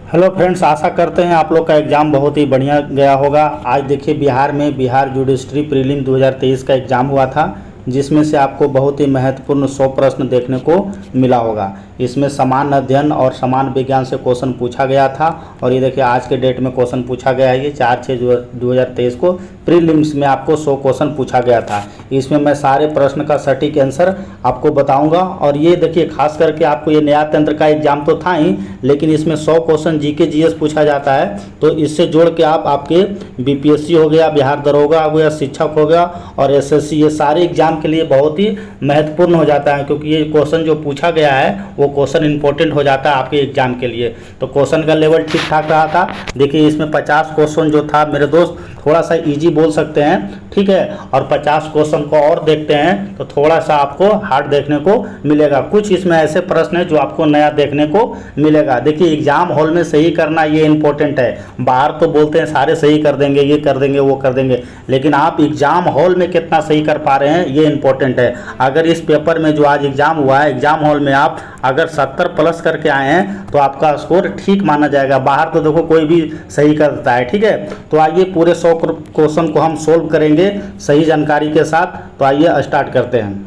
Hello friends, आशा करते हैं आप लोग का एग्ज़ाम बहुत ही बढ़िया गया होगा। आज देखिए बिहार में बिहार जुडिशरी प्रीलिम 2023 का एग्ज़ाम हुआ था, जिसमें से आपको बहुत ही महत्वपूर्ण 100 प्रश्न देखने को मिला होगा। इसमें समान अध्ययन और समान विज्ञान से क्वेश्चन पूछा गया था और ये देखिए आज के डेट में क्वेश्चन पूछा गया है। ये 4/6/2023 को प्रीलिम्स में आपको 100 क्वेश्चन पूछा गया था। इसमें मैं सारे प्रश्न का सटीक आंसर आपको बताऊंगा। और ये देखिए खास करके आपको ये न्याय तंत्र का एग्जाम तो था ही, लेकिन इसमें 100 क्वेश्चन जीके जीएस पूछा जाता है। तो इससे जोड़ के आप आपके बीपीएससी हो गया, बिहार दरोगा हो गया, शिक्षक हो गया और एसएससी, ये सारे एग्जाम के लिए बहुत ही महत्वपूर्ण हो जाता है, क्योंकि ये क्वेश्चन जो पूछा गया है वो क्वेश्चन इंपॉर्टेंट हो जाता है आपके एग्जाम के लिए। तो क्वेश्चन का लेवल ठीक ठाक रहा था। देखिए इसमें 50 क्वेश्चन जो था मेरे दोस्त थोड़ा सा इजी बोल सकते हैं, ठीक है। और 50 क्वेश्चन को और देखते हैं तो थोड़ा सा आपको हार्ड देखने को मिलेगा। कुछ इसमें ऐसे प्रश्न है जो आपको नया देखने को मिलेगा। देखिए एग्जाम हॉल में सही करना ये इंपॉर्टेंट है। बाहर तो बोलते हैं सारे सही कर देंगे, ये कर देंगे, वो कर देंगे, लेकिन आप एग्जाम हॉल में कितना सही कर पा रहे हैं ये इंपॉर्टेंट है। अगर इस पेपर में जो आज एग्जाम हुआ है, एग्जाम हॉल में आप अगर 70 प्लस करके आए हैं तो आपका स्कोर ठीक माना जाएगा। बाहर तो देखो कोई भी सही करता है, ठीक है। तो आइए पूरे 100 क्वेश्चन को हम सोल्व करेंगे सही जानकारी के साथ। तो आइए स्टार्ट करते हैं।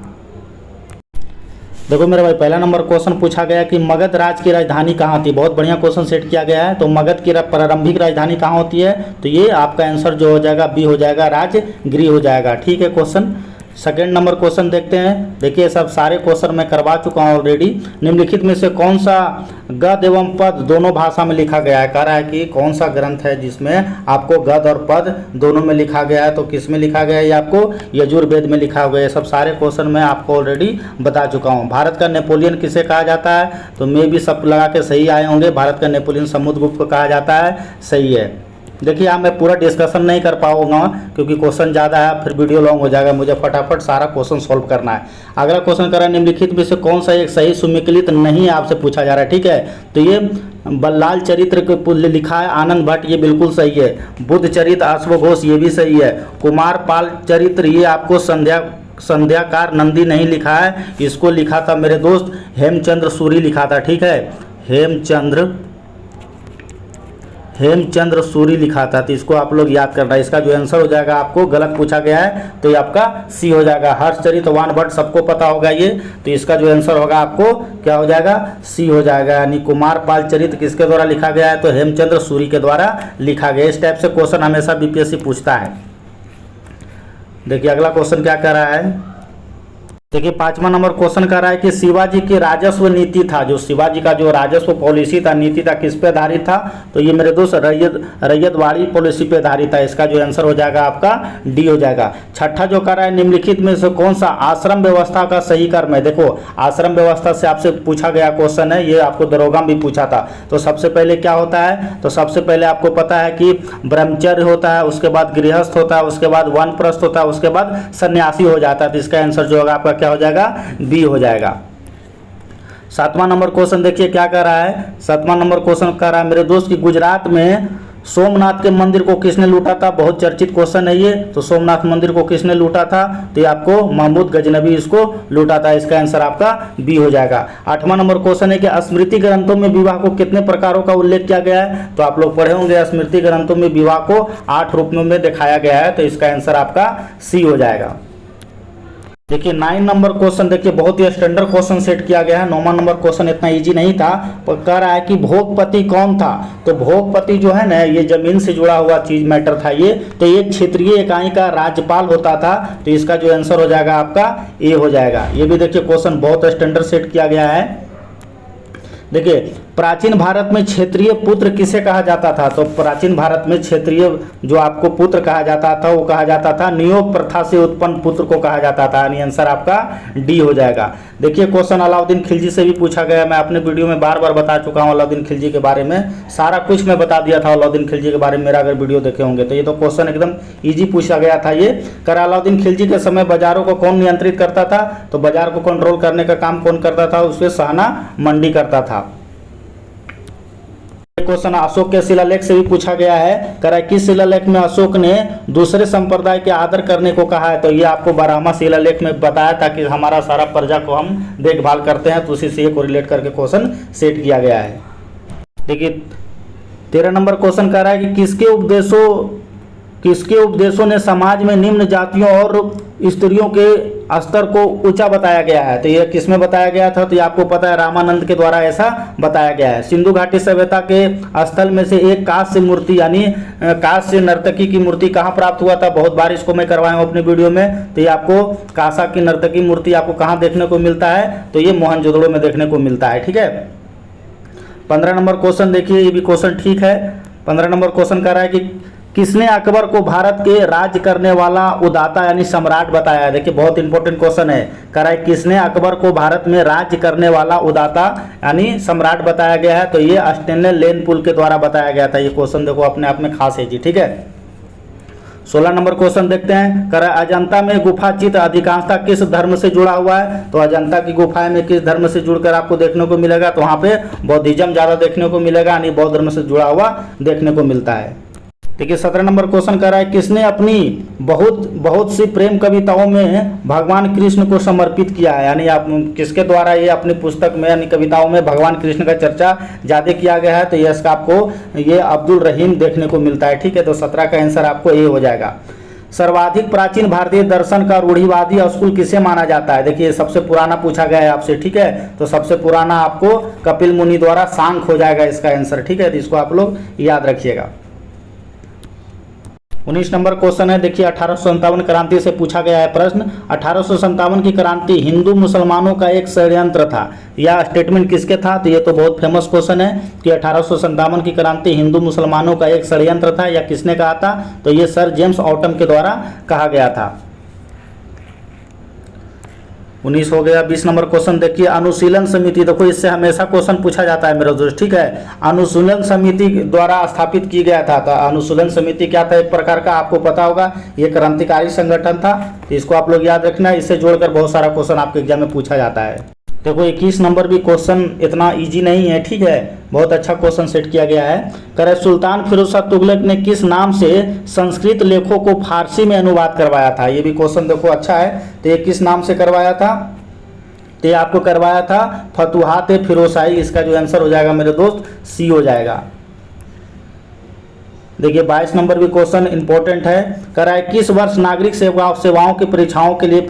देखो मेरे भाई, पहला नंबर क्वेश्चन पूछा गया कि मगध राज्य की राजधानी कहाँ थी। बहुत बढ़िया क्वेश्चन सेट किया गया है। तो मगध की प्रारंभिक राजधानी कहाँ होती है, तो ये आपका आंसर जो हो जाएगा बी हो जाएगा, राजगृह हो जाएगा, ठीक है। क्वेश्चन सेकेंड नंबर क्वेश्चन देखते हैं। देखिए सब सारे क्वेश्चन मैं करवा चुका हूँ ऑलरेडी। निम्नलिखित में से कौन सा गद्य एवं पद दोनों भाषा में लिखा गया है। कह रहा है कि कौन सा ग्रंथ है जिसमें आपको गद्य और पद दोनों में लिखा गया है। तो किस में लिखा गया है, ये आपको यजुर्वेद में लिखा हुआ है। सब सारे क्वेश्चन मैं आपको ऑलरेडी बता चुका हूँ। भारत का नेपोलियन किसे कहा जाता है, तो मैं भी सब लगा के सही आए होंगे। भारत का नेपोलियन समुद्रगुप्त को कहा जाता है, सही है। देखिए यहाँ मैं पूरा डिस्कशन नहीं कर पाऊंगा क्योंकि क्वेश्चन ज़्यादा है, फिर वीडियो लॉन्ग हो जाएगा। मुझे फटाफट सारा क्वेश्चन सॉल्व करना है। अगला क्वेश्चन करा, निम्नलिखित में से कौन सा एक सही सुमेलित नहीं आपसे पूछा जा रहा है, ठीक है। तो ये बल्लाल चरित्र के लिखा है आनंद भट्ट, ये बिल्कुल सही है। बुद्ध चरित्र अश्वघोष, ये भी सही है। कुमार पाल चरित्र, ये आपको संध्याकार नंदी नहीं लिखा है, इसको लिखा था मेरे दोस्त हेमचंद्र सूरी लिखा था, ठीक है। हेमचंद्र सूरी लिखा था, तो इसको आप लोग याद करना है। इसका जो आंसर हो जाएगा, आपको गलत पूछा गया है तो ये आपका सी हो जाएगा। हर्षचरित्र वान भट्ट सबको पता होगा ये, तो इसका जो आंसर होगा आपको क्या हो जाएगा, सी हो जाएगा। यानी कुमार पाल चरित्र किसके द्वारा लिखा गया है, तो हेमचंद्र सूरी के द्वारा लिखा गया। इस टाइप से क्वेश्चन हमेशा बीपीएससी पूछता है। देखिए अगला क्वेश्चन क्या कर रहा है। देखिए 5वां नंबर क्वेश्चन कर रहा है कि शिवाजी की राजस्व नीति था, जो शिवाजी का जो राजस्व पॉलिसी था, नीति था, किस पे आधारित था, तो ये मेरे दोस्त रैयतवाड़ी पॉलिसी पे आधारित था। इसका जो आंसर हो जाएगा आपका डी हो जाएगा। छठा जो कर रहा है, निम्नलिखित में से कौन सा आश्रम व्यवस्था का सही कर्म है। देखो आश्रम व्यवस्था से आपसे पूछा गया क्वेश्चन है, ये आपको दरोगा में भी पूछा था। तो सबसे पहले क्या होता है, तो सबसे पहले आपको पता है कि ब्रह्मचर्य होता है, उसके बाद गृहस्थ होता है, उसके बाद वानप्रस्थ होता है, उसके बाद सन्यासी हो जाता है। तो इसका आंसर जो होगा आपका क्या हो जाएगा, बी हो जाएगा। 7वां नंबर क्वेश्चन देखिए क्या कर रहा है। 7वां नंबर क्वेश्चन कर रहा है मेरे दोस्त कि गुजरात में सोमनाथ के मंदिर को किसने लूटा था। बहुत चर्चित क्वेश्चन है ये। तो सोमनाथ मंदिर को किसने लूटा था, तो ये आपको महमूद गजनबी इसको लूटा था। इसका आंसर आपका बी हो जाएगा। 8वां नंबर क्वेश्चन है कि स्मृति ग्रंथों में विवाह को कितने प्रकारों का उल्लेख किया गया है। तो आप लोग पढ़े होंगे स्मृति ग्रंथों में विवाह को 8 रूपों में दिखाया गया है। तो इसका आंसर आपका सी हो जाएगा। देखिए 9 नंबर क्वेश्चन देखिए बहुत ही स्टैंडर्ड क्वेश्चन सेट किया गया है। 9वां नंबर क्वेश्चन इतना इजी नहीं था, पर कह रहा है कि भोगपति कौन था। तो भोगपति जो है ना, ये जमीन से जुड़ा हुआ चीज मैटर था ये। तो ये क्षेत्रीय इकाई का राज्यपाल होता था। तो इसका जो आंसर हो जाएगा आपका ए हो जाएगा। ये भी देखिए क्वेश्चन बहुत स्टैंडर्ड सेट किया गया है। देखिए प्राचीन भारत में क्षेत्रीय पुत्र किसे कहा जाता था। तो प्राचीन भारत में क्षेत्रीय जो आपको पुत्र कहा जाता था वो कहा जाता था नियोग प्रथा से उत्पन्न पुत्र को कहा जाता था। यानी आंसर आपका डी हो जाएगा। देखिए क्वेश्चन अलाउद्दीन खिलजी से भी पूछा गया। मैं अपने वीडियो में बार बार बता चुका हूँ अलाउद्दीन खिलजी के बारे में, सारा कुछ मैं बता दिया था अलाउद्दीन खिलजी के बारे में, मेरा अगर वीडियो देखे होंगे तो। ये तो क्वेश्चन एकदम ईजी पूछा गया था ये। कर अलाउद्दीन खिलजी के समय बाजारों को कौन नियंत्रित करता था। तो बाजार को कंट्रोल करने का काम कौन करता था, उससे शाहना मंडी करता था। क्वेश्चन अशोक के शिलालेख से भी पूछा गया है। कह रहा है किस शिलालेख में अशोक ने दूसरे संप्रदाय के आदर करने को कहा है। तो ये आपको 12वां शिलालेख में बताया था कि हमारा सारा प्रजा को हम देखभाल करते हैं, तो उसी से ये को रिलेट करके क्वेश्चन सेट किया गया है। देखिए 13 नंबर क्वेश्चन कह रहा है कि किसके उपदेशों ने समाज में निम्न जातियों और स्त्रियों के स्तर को ऊंचा बताया गया है। तो ये किस में बताया गया था, तो ये आपको पता है रामानंद के द्वारा ऐसा बताया गया है। सिंधु घाटी सभ्यता के स्थल में से एक कांस्य मूर्ति यानी कांस्य नर्तकी की मूर्ति कहाँ प्राप्त हुआ था, बहुत बार इसको मैं करवाया हूँ अपनी वीडियो में। तो ये आपको कांसा की नर्तकी मूर्ति आपको कहाँ देखने को मिलता है, तो ये मोहनजोदड़ो में देखने को मिलता है। ठीक है, 15 नंबर क्वेश्चन देखिए, ये भी क्वेश्चन ठीक है। 15 नंबर क्वेश्चन कह रहा है कि किसने अकबर को भारत के राज्य करने वाला उदाता यानी सम्राट बताया है। देखिए बहुत इंपॉर्टेंट क्वेश्चन है, कह रहा है किसने अकबर को भारत में राज्य करने वाला उदाता यानी सम्राट बताया गया है। तो ये स्टेनले लेन पुल के द्वारा बताया गया था। ये क्वेश्चन देखो अपने आप में खास है जी। ठीक है, 16 नंबर क्वेश्चन देखते हैं, कह रहा है अजंता में गुफा चित्र अधिकांशतः किस धर्म से जुड़ा हुआ है। तो अजंता की गुफाएं में किस धर्म से जुड़कर आपको देखने को मिलेगा, तो वहाँ पे बौद्धिज्म ज़्यादा देखने को मिलेगा, यानी बौद्ध धर्म से जुड़ा हुआ देखने को मिलता है। देखिए 17 नंबर क्वेश्चन कर रहा है किसने अपनी बहुत सी प्रेम कविताओं में भगवान कृष्ण को समर्पित किया है, यानी आप किसके द्वारा ये अपनी पुस्तक में यानी कविताओं में भगवान कृष्ण का चर्चा ज़्यादा किया गया है। तो ये इसका आपको ये अब्दुल रहीम देखने को मिलता है। ठीक है, तो 17 का आंसर आपको ये हो जाएगा। सर्वाधिक प्राचीन भारतीय दर्शन का रूढ़िवादी स्कूल किसे माना जाता है। देखिए सबसे पुराना पूछा गया है आपसे। ठीक है, तो सबसे पुराना आपको कपिल मुनि द्वारा सांख्य हो जाएगा इसका आंसर। ठीक है, तो इसको आप लोग याद रखिएगा। 19 नंबर क्वेश्चन है, देखिए 1857 क्रांति से पूछा गया है प्रश्न। 1857 की क्रांति हिंदू मुसलमानों का एक षड्यंत्र था, यह स्टेटमेंट किसके था। तो ये तो बहुत फेमस क्वेश्चन है कि 1857 की क्रांति हिंदू मुसलमानों का एक षड्यंत्र था, या किसने कहा था, तो ये सर जेम्स ऑटम के द्वारा कहा गया था। 19 हो गया। 20 नंबर क्वेश्चन देखिए, अनुशीलन समिति, देखो इससे हमेशा क्वेश्चन पूछा जाता है मेरे दोस्त। ठीक है, अनुशीलन समिति द्वारा स्थापित की गया था। तो अनुशीलन समिति क्या था, एक प्रकार का आपको पता होगा ये क्रांतिकारी संगठन था। तो इसको आप लोग याद रखना, इससे जोड़कर बहुत सारा क्वेश्चन आपके एग्जाम में पूछा जाता है। देखो 21 नंबर भी क्वेश्चन इतना इजी नहीं है। ठीक है, बहुत अच्छा क्वेश्चन सेट किया गया है। करे सुल्तान फिरोज शाह तुगलक ने किस नाम से संस्कृत लेखों को फारसी में अनुवाद करवाया था। ये भी क्वेश्चन देखो अच्छा है। तो ये किस नाम से करवाया था, तो ये आपको करवाया था फतुहात फिरोजशाही। इसका जो आंसर हो जाएगा मेरे दोस्त सी हो जाएगा। देखिए 22 नंबर भी क्वेश्चन इंपॉर्टेंट है, कह रहा है 21 वर्ष नागरिक सेवाओं की परीक्षाओं के लिए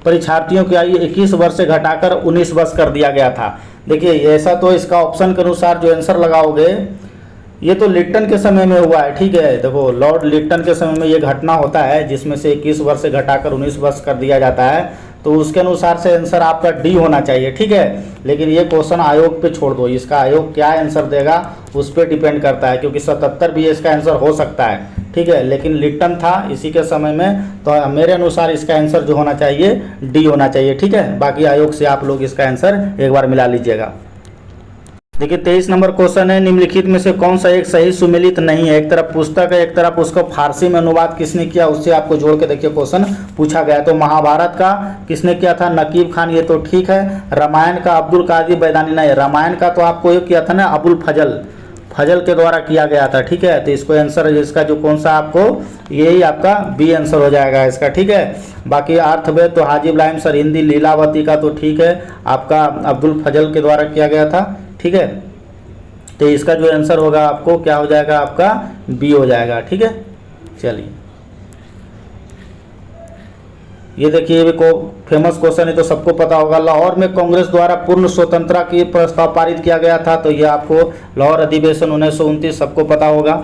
परीक्षार्थियों की आयु 21 वर्ष से घटाकर 19 वर्ष कर दिया गया था। देखिए ऐसा तो इसका ऑप्शन के अनुसार जो आंसर लगाओगे, ये तो लिप्टन के समय में हुआ है। ठीक है, देखो लॉर्ड लिप्टन के समय में ये घटना होता है जिसमें से 21 वर्ष से घटाकर 19 वर्ष कर दिया जाता है। तो उसके अनुसार से आंसर आपका डी होना चाहिए। ठीक है, लेकिन ये क्वेश्चन आयोग पे छोड़ दो, इसका आयोग क्या आंसर देगा उस पर डिपेंड करता है, क्योंकि 77 भी इसका आंसर हो सकता है। ठीक है, लेकिन लिप्टन था इसी के समय में, तो मेरे अनुसार इसका आंसर जो होना चाहिए डी होना चाहिए। ठीक है, बाकी आयोग से आप लोग इसका आंसर एक बार मिला लीजिएगा। देखिए 23 नंबर क्वेश्चन है, निम्नलिखित में से कौन सा एक सही सुमेलित नहीं है। एक तरफ पुस्तक है, एक तरफ उसको फारसी में अनुवाद किसने किया, उससे आपको जोड़ के देखिए क्वेश्चन पूछा गया। तो महाभारत का किसने किया था, नकीब खान, ये तो ठीक है। रामायण का अब्दुल कादिर बैदानी, नहीं, रामायण का तो आपको ये किया था ना अबुल फजल के द्वारा किया गया था। ठीक है, तो इसको आंसर इसका जो कौन सा आपको यही आपका बी आंसर हो जाएगा इसका। ठीक है, बाकी अर्थवेद तो हाजी इब्राहिम सर, हिंदी लीलावती का तो ठीक है आपका अब्दुल फजल के द्वारा किया गया था। ठीक है, तो इसका जो आंसर होगा आपको क्या हो जाएगा, आपका बी हो जाएगा। ठीक है, चलिए ये देखिए, ये भी फेमस क्वेश्चन है तो सबको पता होगा। लाहौर में कांग्रेस द्वारा पूर्ण स्वतंत्रता की प्रस्ताव पारित किया गया था। तो ये आपको लाहौर अधिवेशन 1929 सबको पता होगा।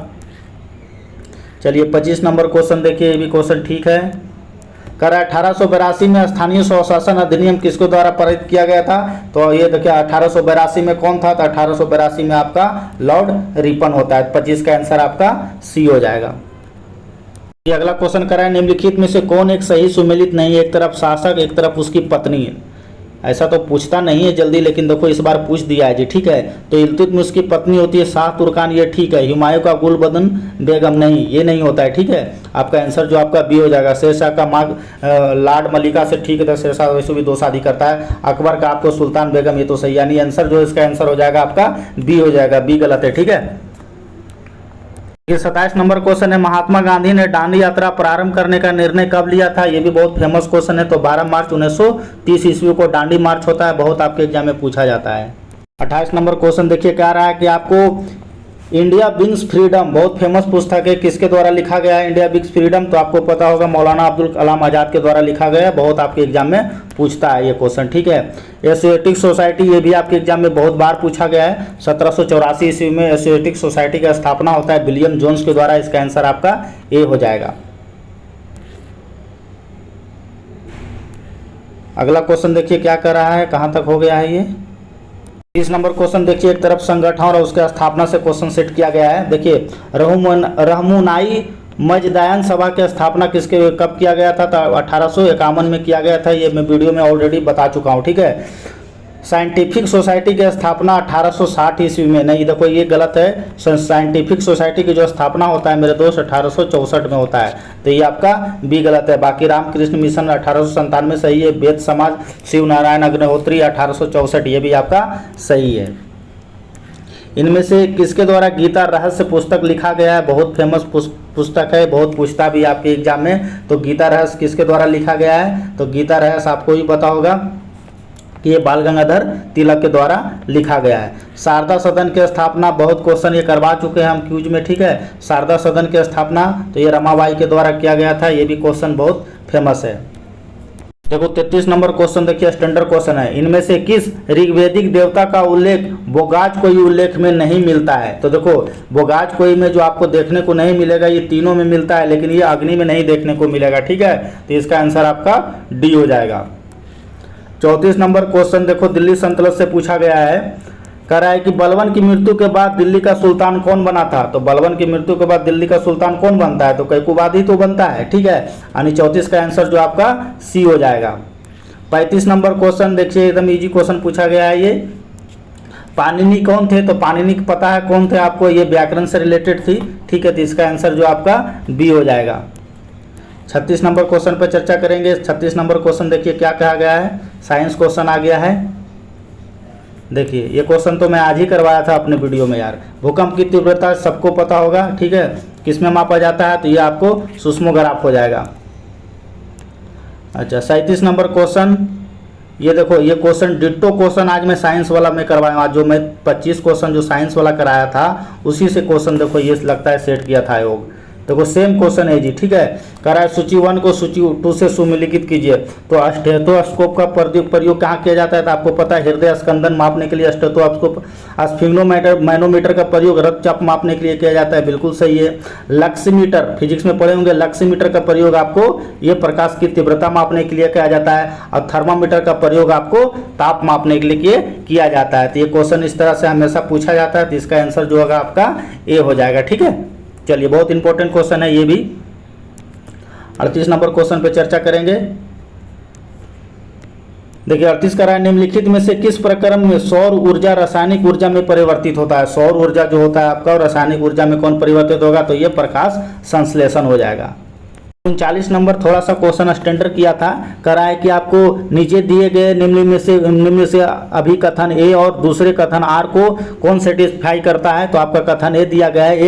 चलिए 25 नंबर क्वेश्चन देखिए, ये भी क्वेश्चन ठीक है। कह रहा है 1882 में स्थानीय स्वशासन अधिनियम किसके द्वारा पारित किया गया था। तो ये देखिए 1882 में कौन था, तो 1882 में आपका लॉर्ड रिपन होता है। 25 का आंसर आपका सी हो जाएगा। ये अगला क्वेश्चन कर रहा है, निम्नलिखित में से कौन एक सही सुमेलित नहीं है। एक तरफ शासक, एक तरफ उसकी पत्नी है। ऐसा तो पूछता नहीं है जल्दी, लेकिन देखो इस बार पूछ दिया है जी। ठीक है, तो इल्तुतमिश की पत्नी होती है शाह तुर्कान, ये ठीक है। हुमायूं का गुलबदन बेगम, नहीं, ये नहीं होता है। ठीक है, आपका आंसर जो आपका बी हो जाएगा। शेरशाह का माँ लाड मलिका से ठीक है, शेरशाह वैसे भी 2 शादी करता है। अकबर का आपको सुल्तान बेगम, ये तो सही, यानी आंसर जो इसका आंसर हो जाएगा आपका बी हो जाएगा। बी गलत है। ठीक है, ये 27 नंबर क्वेश्चन है, महात्मा गांधी ने दांडी यात्रा प्रारंभ करने का निर्णय कब लिया था। ये भी बहुत फेमस क्वेश्चन है। तो 12 मार्च 1930 ईस्वी को दांडी मार्च होता है, बहुत आपके एग्जाम में पूछा जाता है। 28 नंबर क्वेश्चन देखिए, कह रहा है कि आपको इंडिया विंस फ्रीडम बहुत फेमस पुस्तक है, किसके द्वारा लिखा गया है इंडिया विंस फ्रीडम? तो आपको पता होगा मौलाना अब्दुल कलाम आज़ाद के द्वारा लिखा गया है। बहुत आपके एग्जाम में पूछता है ये क्वेश्चन, ठीक है। एशियाटिक सोसाइटी, ये भी आपके एग्जाम में बहुत बार पूछा गया है। 1784 ईस्वी में एशियाटिक सोसाइटी का स्थापना होता है विलियम जोन्स के द्वारा। इसका आंसर आपका ए हो जाएगा। अगला क्वेश्चन देखिए क्या कर रहा है, कहाँ तक हो गया है ये। 30 नंबर क्वेश्चन देखिए, एक तरफ संगठन और उसके स्थापना से क्वेश्चन सेट किया गया है। देखिए रहमुनाई मजदायन सभा की स्थापना किसके कब किया गया था? तो 1851 में किया गया था। ये मैं वीडियो में ऑलरेडी बता चुका हूँ, ठीक है। साइंटिफिक सोसाइटी की स्थापना 1860 ईस्वी में, नहीं देखो ये गलत है। साइंटिफिक सोसाइटी की जो स्थापना होता है मेरे दोस्त 1864 में होता है, तो ये आपका बी गलत है। बाकी रामकृष्ण मिशन 1897 सही है। वेद समाज शिव नारायण अग्निहोत्री 1864, ये भी आपका सही है। इनमें से किसके द्वारा गीता रहस्य पुस्तक लिखा गया है? बहुत फेमस पुस्तक है, बहुत पूछता भी आपके एग्जाम में। तो गीता रहस्य किसके द्वारा लिखा गया है? तो गीता रहस्य आपको ही पता होगा कि ये बाल गंगाधर तिलक के द्वारा लिखा गया है। शारदा सदन की स्थापना, बहुत क्वेश्चन ये करवा चुके हैं हम क्यूज में, ठीक है। शारदा सदन की स्थापना तो ये रमाबाई के द्वारा किया गया था। ये भी क्वेश्चन बहुत फेमस है। देखो 33 नंबर क्वेश्चन देखिए, स्टैंडर्ड क्वेश्चन है। इनमें से किस ऋग्वेदिक देवता का उल्लेख बोगाज कोई उल्लेख में नहीं मिलता है? तो देखो बोगाज कोई में जो आपको देखने को नहीं मिलेगा, ये तीनों में मिलता है, लेकिन ये अग्नि में नहीं देखने को मिलेगा, ठीक है। तो इसका आंसर आपका डी हो जाएगा। 34 नंबर क्वेश्चन देखो, दिल्ली सल्तनत से पूछा गया है। कह रहा है कि बलबन की मृत्यु के बाद दिल्ली का सुल्तान कौन बना था? तो बलबन की मृत्यु के बाद दिल्ली का सुल्तान कौन बनता है? तो कैकुबाद ही तो बनता है, ठीक है। यानी 34 का आंसर जो आपका सी हो जाएगा। 35 नंबर क्वेश्चन देखिए, एकदम इजी क्वेश्चन पूछा गया है ये। पाणिनि कौन थे? तो पाणिनि पता है कौन थे आपको? ये व्याकरण से रिलेटेड थी, ठीक है। तो इसका आंसर जो आपका बी हो जाएगा। 36 नंबर क्वेश्चन पर चर्चा करेंगे। 36 नंबर क्वेश्चन देखिए क्या कहा गया है, साइंस क्वेश्चन आ गया है। देखिए ये क्वेश्चन तो मैं आज ही करवाया था अपने वीडियो में यार। भूकंप की तीव्रता सबको पता होगा, ठीक है। किस में मापा जाता है? तो ये आपको सुस्मोग्राफ हो जाएगा। अच्छा 37 नंबर क्वेश्चन, ये देखो ये क्वेश्चन डिट्टो क्वेश्चन आज मैं साइंस वाला में करवाया हूँ। आज जो मैं 25 क्वेश्चन जो साइंस वाला कराया था उसी से क्वेश्चन देखो ये लगता है सेट किया था योग। देखो सेम क्वेश्चन है जी, ठीक है। कह रहा है सूची 1 को सूची 2 से सुमेलित कीजिए। तो स्टेथोस्कोप का प्रयोग कहाँ किया जाता है? तो आपको पता है हृदय स्कंदन मापने के लिए स्टेथोस्कोप। स्फिग्नोमीटर मैनोमीटर का प्रयोग रक्तचाप मापने के लिए किया जाता है, बिल्कुल सही है। लक्सीमीटर, फिजिक्स में पढ़े होंगे, लक्सीमीटर का प्रयोग आपको ये प्रकाश की तीव्रता मापने के लिए किया जाता है। और थर्मामीटर का प्रयोग आपको ताप मापने के लिए किया जाता है। तो ये क्वेश्चन इस तरह से हमेशा पूछा जाता है। तो इसका आंसर जो होगा आपका ए हो जाएगा, ठीक है। चलिए बहुत इंपॉर्टेंट क्वेश्चन है ये भी। 38 नंबर क्वेश्चन पे चर्चा करेंगे। देखिए 38 का है, निम्नलिखित में से किस प्रक्रम में सौर ऊर्जा रासायनिक ऊर्जा में परिवर्तित होता है? सौर ऊर्जा जो होता है आपका और रासायनिक ऊर्जा में कौन परिवर्तित होगा? तो ये प्रकाश संश्लेषण हो जाएगा। 39 नंबर थोड़ा सा क्वेश्चन स्टैंडर्ड किया था। करा है कि आपको नीचे दिए गए निम्न में से अभिकथन ए और दूसरे कथन आर को कौन सेटिस्फाई करता है? तो आपका कथन ए दिया गया है,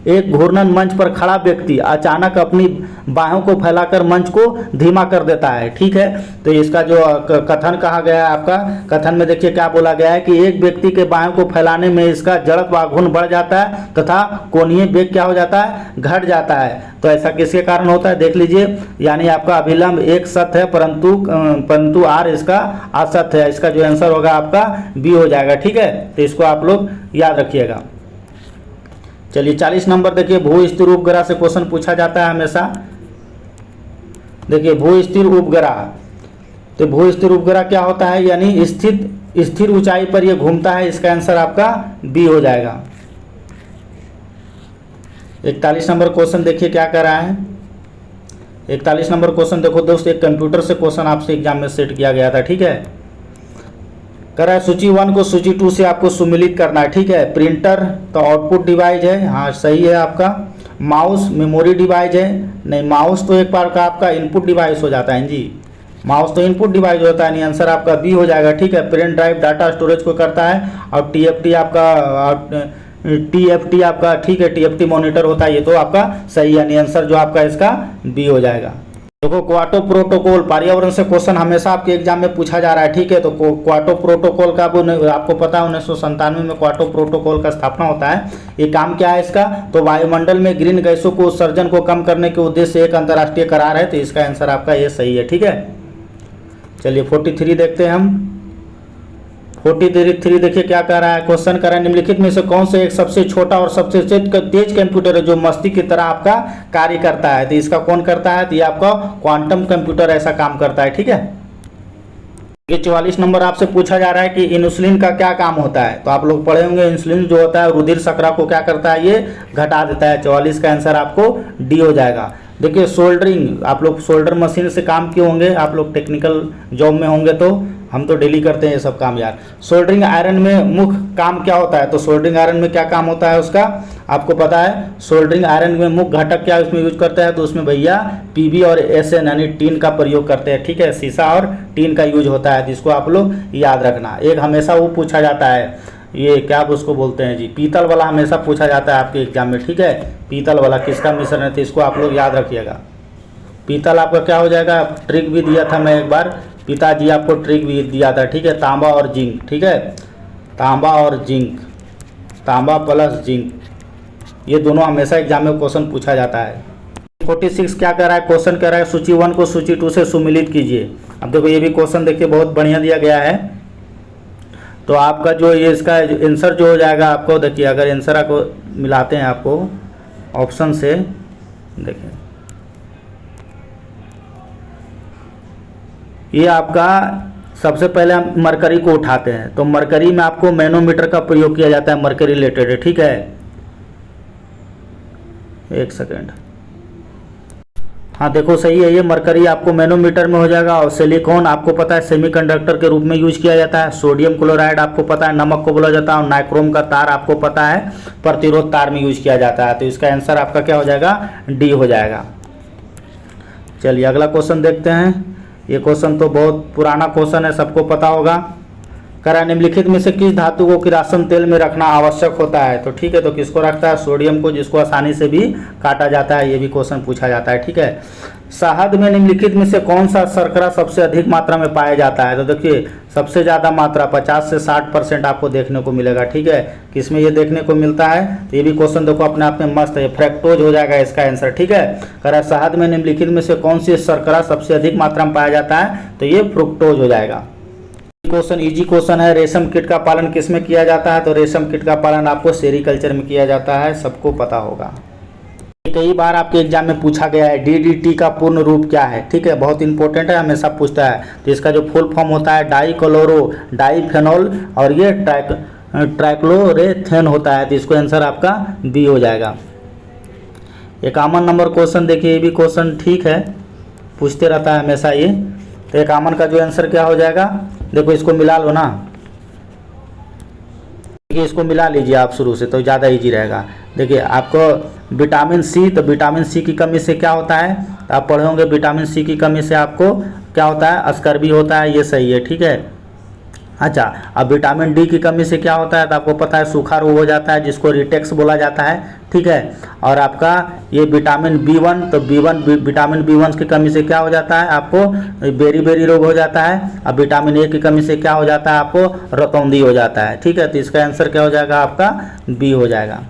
एक घूर्णन मंच पर खड़ा व्यक्ति अचानक अपनी बाहों को फैलाकर मंच को धीमा कर देता है, ठीक है। तो इसका जो कथन कहा गया है आपका, कथन में देखिए क्या बोला गया है कि एक व्यक्ति के बाहों को फैलाने में इसका जड़त्व आघूर्ण बढ़ जाता है तथा कोणीय वेग क्या हो जाता है? घट जाता है। तो ऐसा किसके कारण होता है देख लीजिए। यानी आपका अभिलंब एक सत्य है परंतु आर इसका असत्य है। इसका जो आंसर होगा आपका बी हो जाएगा, ठीक है। तो इसको आप लोग याद रखिएगा। चलिए 40 नंबर देखिए, भू स्थिर उपग्रह से क्वेश्चन पूछा जाता है हमेशा। देखिए भू स्थिर उपग्रह, तो भू स्थिर उपग्रह क्या होता है? यानी स्थिर ऊंचाई पर यह घूमता है। इसका आंसर आपका बी हो जाएगा। 41 नंबर क्वेश्चन देखिए क्या कर रहा है। 41 नंबर क्वेश्चन देखो दोस्त, एक कंप्यूटर से क्वेश्चन आपसे एग्जाम में सेट किया गया था, ठीक है। कर रहा है सूची 1 को सूची 2 से आपको सुमेलित करना है, ठीक है। प्रिंटर तो आउटपुट डिवाइस है, हाँ सही है आपका। माउस मेमोरी डिवाइस है, नहीं माउस तो एक बार का आपका इनपुट डिवाइस हो जाता है जी, माउस तो इनपुट डिवाइस होता है, नहीं आंसर आपका बी हो जाएगा, ठीक है। पेन ड्राइव डाटा स्टोरेज को करता है और टीएफटी आपका ठीक है, टीएफटी मॉनिटर होता है, ये तो आपका सही है, नहीं आंसर जो आपका इसका बी हो जाएगा। देखो क्वाटो प्रोटोकॉल पर्यावरण से क्वेश्चन हमेशा आपके एग्जाम में पूछा जा रहा है, ठीक है। तो क्वाटो प्रोटोकॉल का आपको पता है 1997 में क्वाटो प्रोटोकॉल का स्थापना होता है। ये काम क्या है इसका, तो वायुमंडल में ग्रीन गैसों को उत्सर्जन को कम करने के उद्देश्य से एक अंतर्राष्ट्रीय करार है। तो इसका आंसर आपका ये सही है, ठीक है। चलिए 43 देखते हैं हम। 43 देखिए क्या कह रहा है, क्वेश्चन कर रहा है निम्नलिखित में से कौन से एक सबसे छोटा और सबसे तेज कंप्यूटर है जो मस्तिष्क की तरह आपका कार्य करता है। तो इसका कौन करता है, तो ये आपका क्वांटम कंप्यूटर ऐसा काम करता है, ठीक है। ये 44 नंबर आपसे पूछा जा रहा है कि इंसुलिन का क्या काम होता है। तो आप लोग पढ़े होंगे इंसुलिन जो होता है रुधिर शर्करा को क्या करता है, ये घटा देता है। 44 का आंसर आपको डी हो जाएगा। देखिए सोल्डरिंग, आप लोग सोल्डर मशीन से काम किए होंगे, आप लोग टेक्निकल जॉब में होंगे, तो हम तो डेली करते हैं ये सब काम यार। सोल्डरिंग आयरन में मुख्य काम क्या होता है, तो सोल्डरिंग आयरन में क्या काम होता है उसका आपको पता है। सोल्डरिंग आयरन में मुख्य घटक क्या उसमें यूज करते हैं, तो उसमें भैया पीबी और एसएन यानी टीन का प्रयोग करते हैं, ठीक है। शीशा और टीन का यूज होता है, जिसको आप लोग याद रखना। एक हमेशा वो पूछा जाता है, ये क्या आप उसको बोलते हैं जी, पीतल वाला हमेशा पूछा जाता है आपके एग्जाम में, ठीक है। पीतल वाला किसका मिश्रण है, तो इसको आप लोग याद रखिएगा। पीतल आपका क्या हो जाएगा, ट्रिक भी दिया था मैं एक बार, पिताजी आपको ट्रिक भी दिया था, ठीक है। तांबा और जिंक, ठीक है, तांबा और जिंक, तांबा प्लस जिंक, ये दोनों हमेशा एग्जाम में क्वेश्चन पूछा जाता है। 46 क्या कह रहा है, क्वेश्चन कह रहा है सूची 1 को सूची 2 से सुमिलित कीजिए। अब देखो ये भी क्वेश्चन देखिए बहुत बढ़िया दिया गया है। तो आपका जो ये इसका आंसर जो हो जाएगा आपको, देखिए अगर आंसर को मिलाते हैं आपको ऑप्शन से, देखिए ये आपका सबसे पहले हम मरकरी को उठाते हैं। तो मरकरी में आपको मैनोमीटर का प्रयोग किया जाता है, मरकरी रिलेटेड है, ठीक है। एक सेकेंड, हाँ देखो सही है, ये मरकरी आपको मैनोमीटर में हो जाएगा। और सिलिकॉन आपको पता है सेमीकंडक्टर के रूप में यूज किया जाता है। सोडियम क्लोराइड आपको पता है नमक को बोला जाता है। और नाइक्रोम का तार आपको पता है प्रतिरोध तार में यूज किया जाता है। तो इसका आंसर आपका क्या हो जाएगा, डी हो जाएगा। चलिए अगला क्वेश्चन देखते हैं। ये क्वेश्चन तो बहुत पुराना क्वेश्चन है, सबको पता होगा। करा निम्नलिखित में से किस धातु को किरासन तेल में रखना आवश्यक होता है। तो ठीक है, तो किसको रखता है, सोडियम को, जिसको आसानी से भी काटा जाता है। ये भी क्वेश्चन पूछा जाता है, ठीक है। शहद में निम्नलिखित में से कौन सा शर्करा सबसे अधिक मात्रा में पाया जाता है। तो देखिए सबसे ज़्यादा मात्रा 50 से 60% आपको देखने को मिलेगा, ठीक है। किसमें ये देखने को मिलता है, तो ये भी क्वेश्चन देखो अपने आप में मस्त है। फ्रैक्टोज हो जाएगा इसका आंसर, ठीक है। करा शहद में निम्नलिखित में से कौन सी शर्करा सबसे अधिक मात्रा में पाया जाता है, तो ये फ्रुक्टोज हो जाएगा। क्वेश्चन इजी क्वेश्चन है, रेशम कीट का पालन किसमें किया जाता है। तो रेशम कीट का पालन आपको सेरीकल्चर में किया जाता है, सबको पता होगा। कई बार आपके एग्जाम में पूछा गया है डीडीटी का पूर्ण रूप क्या है, ठीक है, बहुत इंपॉर्टेंट है, हमेशा पूछता है। तो इसका जो फुल फॉर्म होता है डाइक्लोरो डाइफेनॉल और ये ट्राइक्लोरेथेन होता है। तो इसको आंसर आपका बी हो जाएगा। 51 नंबर क्वेश्चन देखिए, ये भी क्वेश्चन ठीक है, पूछते रहता है हमेशा ये। तो 51 का जो आंसर क्या हो जाएगा, देखो इसको मिला लो ना, देखिए इसको मिला लीजिए आप शुरू से, तो ज़्यादा इजी रहेगा। देखिए आपको विटामिन सी, तो विटामिन सी की कमी से क्या होता है, तो आप पढ़े होंगे विटामिन सी की कमी से आपको क्या होता है, अस्कर्वी होता है, ये सही है, ठीक है। अच्छा, अब विटामिन डी की कमी से क्या होता है, तो आपको पता है सूखा रोग हो जाता है, जिसको रिटेक्स बोला जाता है, ठीक है। और आपका ये विटामिन B1, तो विटामिन B1 की कमी से क्या हो जाता है, आपको बेरी रोग हो जाता है। अब विटामिन ए की कमी से क्या हो जाता है, आपको रतौंधी हो जाता है, ठीक है। तो इसका आंसर क्या हो जाएगा, आपका बी हो जाएगा।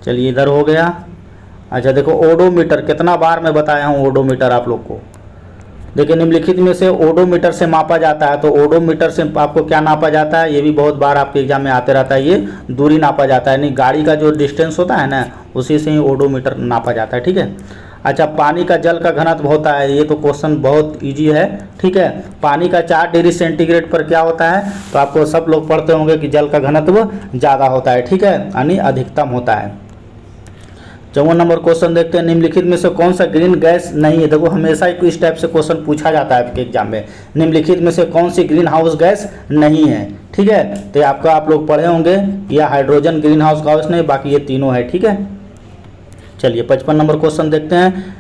चलिए इधर हो गया। अच्छा देखो ओडोमीटर, कितना बार मैं बताया हूँ ओडोमीटर आप लोग को। देखिए निम्नलिखित में से ओडोमीटर से मापा जाता है। तो ओडोमीटर से आपको क्या नापा जाता है, ये भी बहुत बार आपके एग्जाम में आते रहता है। ये दूरी नापा जाता है, नहीं गाड़ी का जो डिस्टेंस होता है ना, उसी से ही ओडोमीटर नापा जाता है, ठीक है। अच्छा, पानी का जल का घनत्व होता है, ये तो क्वेश्चन बहुत इजी है, ठीक है। पानी का 4 डिग्री सेंटीग्रेड पर क्या होता है, तो आपको सब लोग पढ़ते होंगे कि जल का घनत्व ज़्यादा होता है, ठीक है, यानी अधिकतम होता है। 54 नंबर क्वेश्चन देखते हैं, निम्नलिखित में से कौन सा ग्रीन गैस नहीं है। देखो हमेशा ही इस टाइप से क्वेश्चन पूछा जाता है आपके एग्जाम में, निम्नलिखित में से कौन सी ग्रीन हाउस गैस नहीं है, ठीक है। तो आपका आप लोग पढ़े होंगे, या हाइड्रोजन ग्रीन हाउस गैस नहीं, बाकी ये तीनों है, ठीक है। चलिए 55 नंबर क्वेश्चन देखते हैं,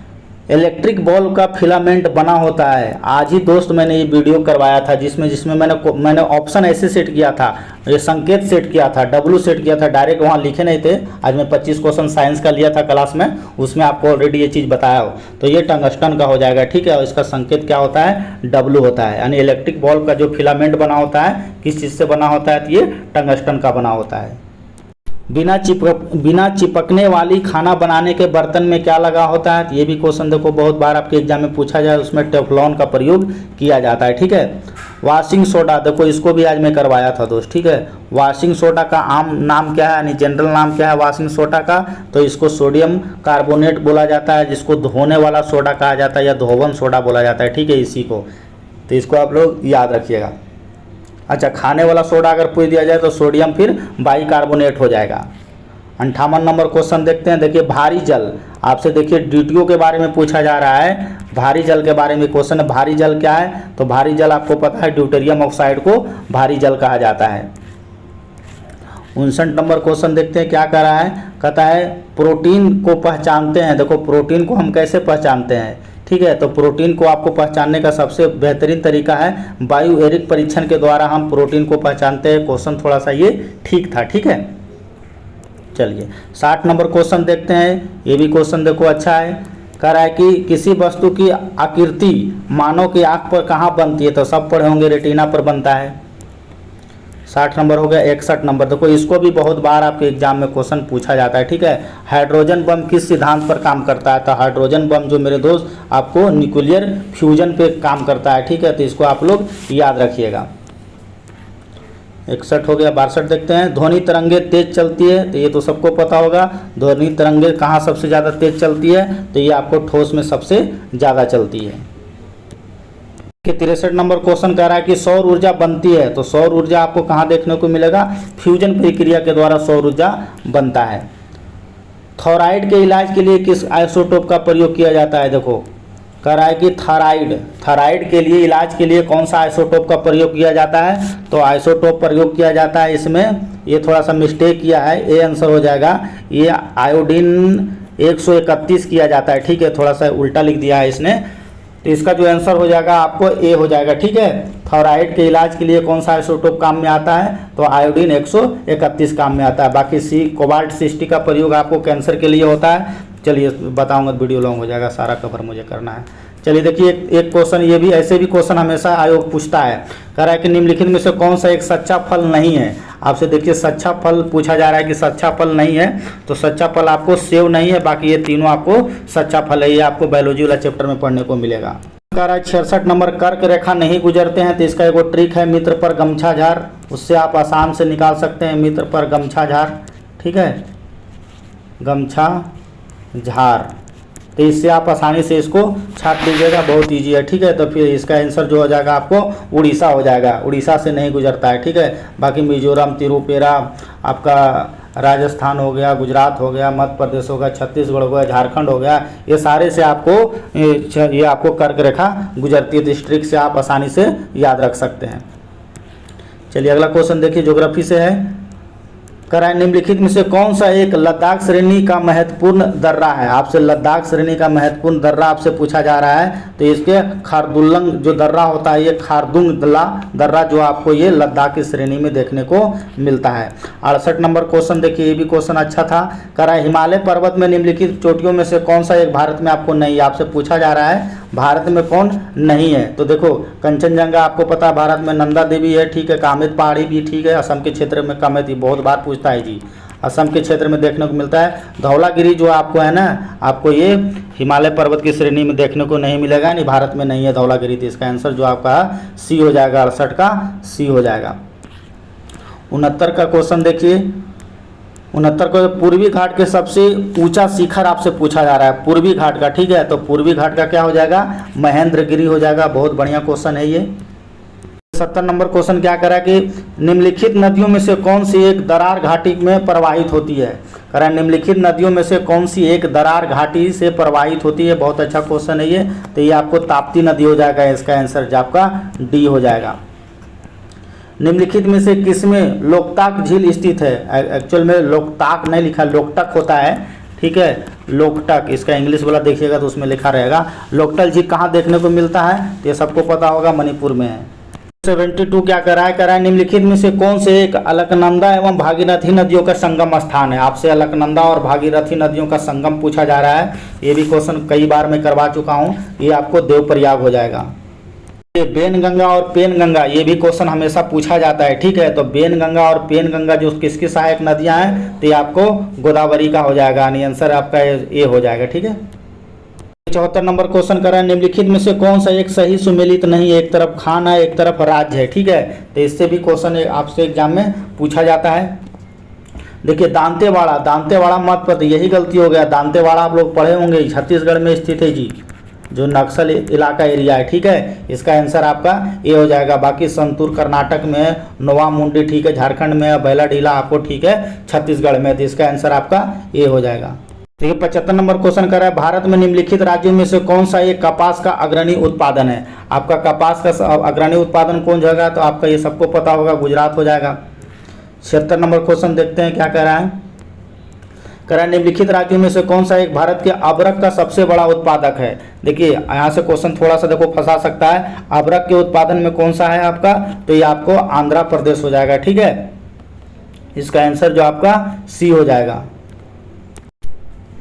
इलेक्ट्रिक बल्ब का फिलामेंट बना होता है। आज ही दोस्त मैंने ये वीडियो करवाया था जिसमें मैंने ऑप्शन ऐसे सेट किया था, ये संकेत सेट किया था, W सेट किया था, डायरेक्ट वहाँ लिखे नहीं थे। आज मैं 25 क्वेश्चन साइंस का लिया था क्लास में, उसमें आपको ऑलरेडी ये चीज़ बताया हो। तो ये टंगस्टन का हो जाएगा, ठीक है। और इसका संकेत क्या होता है, W होता है। यानी इलेक्ट्रिक बल्ब का जो फिलामेंट बना होता है किस चीज़ से बना होता है, तो ये टंगस्टन का बना होता है। बिना चिपकने वाली खाना बनाने के बर्तन में क्या लगा होता है, तो ये भी क्वेश्चन देखो बहुत बार आपके एग्जाम में पूछा जाए, उसमें टेफ्लॉन का प्रयोग किया जाता है, ठीक है। वॉशिंग सोडा, देखो इसको भी आज मैं करवाया था दोस्त, ठीक है। वॉशिंग सोडा का आम नाम क्या है, यानी जनरल नाम क्या है वॉशिंग सोडा का, तो इसको सोडियम कार्बोनेट बोला जाता है, जिसको धोने वाला सोडा कहा जाता है या धोवन सोडा बोला जाता है, ठीक है, इसी को। तो इसको आप लोग याद रखिएगा। अच्छा, खाने वाला सोडा अगर पूछ दिया जाए तो सोडियम फिर बाइकार्बोनेट हो जाएगा। 58 नंबर क्वेश्चन देखते हैं। देखिए भारी जल, आपसे देखिए DTO के बारे में पूछा जा रहा है, भारी जल के बारे में क्वेश्चन है। भारी जल क्या है, तो भारी जल आपको पता है ड्यूटेरियम ऑक्साइड को भारी जल कहा जाता है। 59 नंबर क्वेश्चन देखते हैं क्या कर रहा है, कहता है प्रोटीन को पहचानते हैं। देखो प्रोटीन को हम कैसे पहचानते हैं, ठीक है। तो प्रोटीन को आपको पहचानने का सबसे बेहतरीन तरीका है बायोएरिक परीक्षण के द्वारा हम प्रोटीन को पहचानते हैं। क्वेश्चन थोड़ा सा ये ठीक था, ठीक है। चलिए 60 नंबर क्वेश्चन देखते हैं। ये भी क्वेश्चन देखो अच्छा है, कह रहा है कि किसी वस्तु की आकृति मानव की आँख पर कहाँ बनती है, तो सब पढ़े होंगे रेटिना पर बनता है। 60 नंबर हो गया। 61 नंबर देखो, इसको भी बहुत बार आपके एग्जाम में क्वेश्चन पूछा जाता है, ठीक है। हाइड्रोजन बम किस सिद्धांत पर काम करता है, तो हाइड्रोजन बम जो मेरे दोस्त आपको न्यूक्लियर फ्यूजन पे काम करता है, ठीक है। तो इसको आप लोग याद रखिएगा। 61 हो गया। 62 देखते हैं। ध्वनि तरंगे तेज चलती है, तो ये तो सबको पता होगा। ध्वनि तरंगे कहाँ सबसे ज़्यादा तेज चलती है, तो ये आपको ठोस में सबसे ज़्यादा चलती है। 63 नंबर क्वेश्चन कह रहा है कि सौर ऊर्जा बनती है, तो सौर ऊर्जा आपको कहाँ देखने को मिलेगा, फ्यूजन प्रक्रिया के द्वारा सौर ऊर्जा बनता है। थायराइड के इलाज के लिए किस आइसोटोप का प्रयोग किया जाता है, देखो कह रहा है कि थायराइड के लिए इलाज के लिए कौन सा आइसोटोप का प्रयोग किया जाता है, तो आइसोटोप प्रयोग किया जाता है इसमें, ये थोड़ा सा मिस्टेक किया है, ए आंसर हो जाएगा। ये आयोडीन 131 किया जाता है, ठीक है, थोड़ा सा उल्टा लिख दिया है इसने। तो इसका जो आंसर हो जाएगा आपको ए हो जाएगा, ठीक है। थायराइड के इलाज के लिए कौन सा आइसोटोप काम में आता है, तो आयोडीन 131 काम में आता है। बाकी कोबाल्ट 60 का प्रयोग आपको कैंसर के लिए होता है। चलिए बताऊंगा, वीडियो लॉन्ग हो जाएगा, सारा कवर मुझे करना है। चलिए देखिए एक क्वेश्चन, ये भी ऐसे भी क्वेश्चन हमेशा आयोग पूछता है, कह रहा है कि निम्नलिखित में से कौन सा एक सच्चा फल नहीं है। आपसे देखिए सच्चा फल पूछा जा रहा है कि सच्चा फल नहीं है, तो सच्चा फल आपको सेव नहीं है, बाकी ये तीनों आपको सच्चा फल है। ये आपको बायोलॉजी वाला चैप्टर में पढ़ने को मिलेगा। कह रहा है 66 नंबर, कर्क रेखा नहीं गुजरते हैं, तो इसका एक ट्रिक है, मित्र पर गमछा झार, उससे आप आसान से निकाल सकते हैं। मित्र पर गमछा झार, ठीक है, गमछा झार, तो इससे आप आसानी से इसको छाट लीजिएगा, बहुत इजी है, ठीक है। तो फिर इसका आंसर जो हो जाएगा आपको उड़ीसा हो जाएगा, उड़ीसा से नहीं गुजरता है, ठीक है। बाकी मिजोरम, तिरुपेरा, आपका राजस्थान हो गया, गुजरात हो गया, मध्य प्रदेश हो गया, छत्तीसगढ़ हो गया, झारखंड हो गया, ये सारे से ये आपको कर्क रेखा गुजरती है, तो इस ट्रिक से आप आसानी से याद रख सकते हैं। चलिए अगला क्वेश्चन देखिए, ज्योग्राफी से है। कराए निम्नलिखित में से कौन सा एक लद्दाख श्रेणी का महत्वपूर्ण दर्रा है। आपसे लद्दाख श्रेणी का महत्वपूर्ण दर्रा आपसे पूछा जा रहा है, तो इसके खारदुल्लंग जो दर्रा होता है, ये खारदुंग दर्रा जो आपको ये लद्दाख की श्रेणी में देखने को मिलता है। 68 नंबर क्वेश्चन देखिए, ये भी क्वेश्चन अच्छा था। कराए हिमालय पर्वत में निम्नलिखित चोटियों में से कौन सा एक भारत में आपको नहीं है, आपसे पूछा जा रहा है भारत में कौन नहीं है। तो देखो कंचनजंगा आपको पता है भारत में, नंदा देवी है, ठीक है, कामेत पहाड़ी भी ठीक है, असम के क्षेत्र में कामेत, बहुत बार पूछता है जी, असम के क्षेत्र में देखने को मिलता है। धौलागिरी जो आपको है ना, आपको ये हिमालय पर्वत की श्रेणी में देखने को नहीं मिलेगा, नहीं भारत में नहीं है धौलागिरी। तो इसका आंसर जो आपका सी हो जाएगा, 68 का सी हो जाएगा। 69 का क्वेश्चन देखिए, 69 को पूर्वी घाट के सबसे ऊंचा शिखर आपसे पूछा जा रहा है, पूर्वी घाट का, ठीक है। तो पूर्वी घाट का क्या हो जाएगा, महेंद्रगिरी हो जाएगा, बहुत बढ़िया क्वेश्चन है ये। 70 नंबर क्वेश्चन क्या करा कि निम्नलिखित नदियों में से कौन सी एक दरार घाटी में प्रवाहित होती है। करा निम्नलिखित नदियों में से कौन सी एक दरार घाटी से प्रवाहित होती है, बहुत अच्छा क्वेश्चन है ये। तो ये आपको ताप्ती नदी हो जाएगा, इसका आंसर जो आपका डी हो जाएगा। निम्नलिखित में से किसमें लोकटाक झील स्थित है। एक्चुअल में लोकटाक नहीं लिखा, लोकटक होता है, ठीक है। लोकटक, इसका इंग्लिश वाला देखिएगा तो उसमें लिखा रहेगा। लोकटक झील कहाँ देखने को मिलता है, तो ये सबको पता होगा, मणिपुर में है। 72 क्या कराए निम्नलिखित में से कौन से एक अलकनंदा एवं भागीरथी नदियों का संगम स्थान है। आपसे अलकनंदा और भागीरथी नदियों का संगम पूछा जा रहा है। ये भी क्वेश्चन कई बार मैं करवा चुका हूँ, ये आपको देवप्रयाग हो जाएगा। ये बेनगंगा और पेनगंगा, ये भी क्वेश्चन हमेशा पूछा जाता है, ठीक है। तो बेनगंगा और पेनगंगा जो किसकी सहायक नदियाँ हैं, तो ये आपको गोदावरी का हो जाएगा, यानी आंसर आपका ये हो जाएगा, ठीक है। 74 नंबर क्वेश्चन कर रहा है निम्नलिखित में से कौन सा एक सही सुमेलित नहीं है, एक तरफ खान है एक तरफ राज्य है, ठीक है। तो इससे भी क्वेश्चन आपसे एग्जाम में पूछा जाता है। देखिए दांतेवाड़ा मत पता, यही गलती हो गया। दांतेवाड़ा आप लोग पढ़े होंगे, छत्तीसगढ़ में स्थित है जी, जो नक्सल इलाका एरिया है, ठीक है। इसका आंसर आपका ये हो जाएगा। बाकी संतूर कर्नाटक में है, नोवा मुंडी ठीक है झारखंड में है, बैलाडीला आपको ठीक है छत्तीसगढ़ में, तो इसका आंसर आपका ये हो जाएगा। देखिए 75 नंबर क्वेश्चन कर रहा है भारत में निम्नलिखित राज्यों में से कौन सा एक कपास का अग्रणी उत्पादन है। आपका कपास का अग्रणी उत्पादन कौन जगह, तो आपका ये सबको पता होगा, गुजरात हो जाएगा। 76 नंबर क्वेश्चन देखते हैं क्या कह रहा है निम्नलिखित राज्यों में से कौन सा एक भारत के अबरक का सबसे बड़ा उत्पादक है। देखिए यहाँ से क्वेश्चन थोड़ा सा देखो फंसा सकता है। अबरक के उत्पादन में कौन सा है आपका, तो ये आपको आंध्र प्रदेश हो जाएगा, ठीक है। इसका आंसर जो आपका सी हो जाएगा।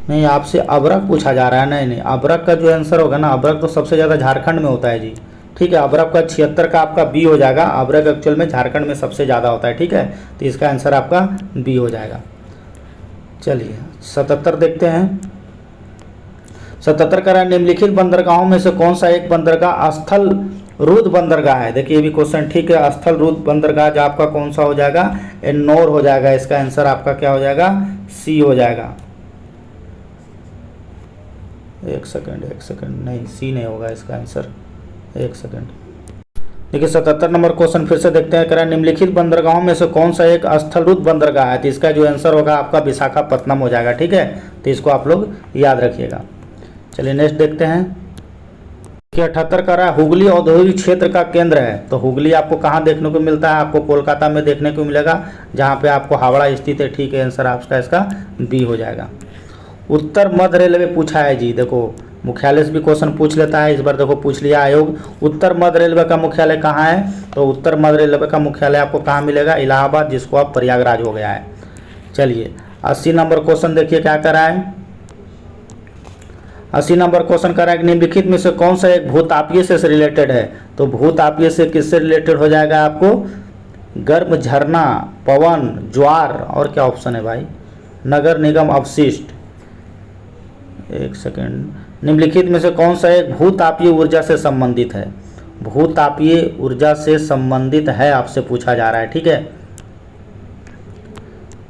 नहीं, आपसे अबरक पूछा जा रहा है, नहीं अबरक का जो आंसर होगा ना, अबरक तो सबसे ज़्यादा झारखंड में होता है जी, ठीक है। अबरक का 76 का आपका बी हो जाएगा। अबरक एक्चुअल में झारखंड में सबसे ज़्यादा होता है, ठीक है। तो इसका आंसर आपका बी हो जाएगा। चलिए 77 देखते हैं। 77 का निम्नलिखित बंदरगाहों में से कौन सा एक बंदरगाह स्थल रुद्र बंदरगाह है। देखिए ये भी क्वेश्चन ठीक है। स्थल रुद्र बंदरगाह जो आपका कौन सा हो जाएगा, एन्नौर हो जाएगा। इसका आंसर आपका क्या हो जाएगा, सी हो जाएगा। एक सेकंड नहीं, सी नहीं होगा इसका आंसर, एक सेकंड। देखिए 77 नंबर क्वेश्चन फिर से देखते हैं। निम्नलिखित बंदरगाहों में से कौन सा एक स्थलरुद्ध बंदरगाह है, तो इसका जो आंसर होगा आपका विशाखापत्तनम हो जाएगा, ठीक है। तो इसको आप लोग याद रखिएगा। चलिए नेक्स्ट देखते हैं कि 78 का रहा हुगली औद्योगिक क्षेत्र का केंद्र है। तो हुगली आपको कहाँ देखने को मिलता है, आपको कोलकाता में देखने को मिलेगा, जहाँ पे आपको हावड़ा स्थित है, ठीक है। आंसर आपका इसका बी हो जाएगा। उत्तर मध्य रेलवे पूछा है जी, देखो मुख्यालय से भी क्वेश्चन पूछ लेता है, इस बार देखो पूछ लिया आयोग। उत्तर मध्य रेलवे का मुख्यालय कहाँ है, तो उत्तर मध्य रेलवे का मुख्यालय आपको कहाँ मिलेगा, इलाहाबाद, जिसको अब प्रयागराज हो गया है। चलिए 80 नंबर क्वेश्चन देखिए क्या कर रहा है। 80 नंबर क्वेश्चन कर रहा है निम्नलिखित में से कौन सा एक भूतापीय से रिलेटेड है। तो भूतापीय से किससे रिलेटेड हो जाएगा आपको, गर्म झरना, पवन, ज्वार, और क्या ऑप्शन है भाई, नगर निगम अपशिष्ट। एक सेकेंड, निम्नलिखित में से कौन सा एक भूतापीय ऊर्जा से संबंधित है। भूतापीय ऊर्जा से संबंधित है आपसे पूछा जा रहा है, ठीक है।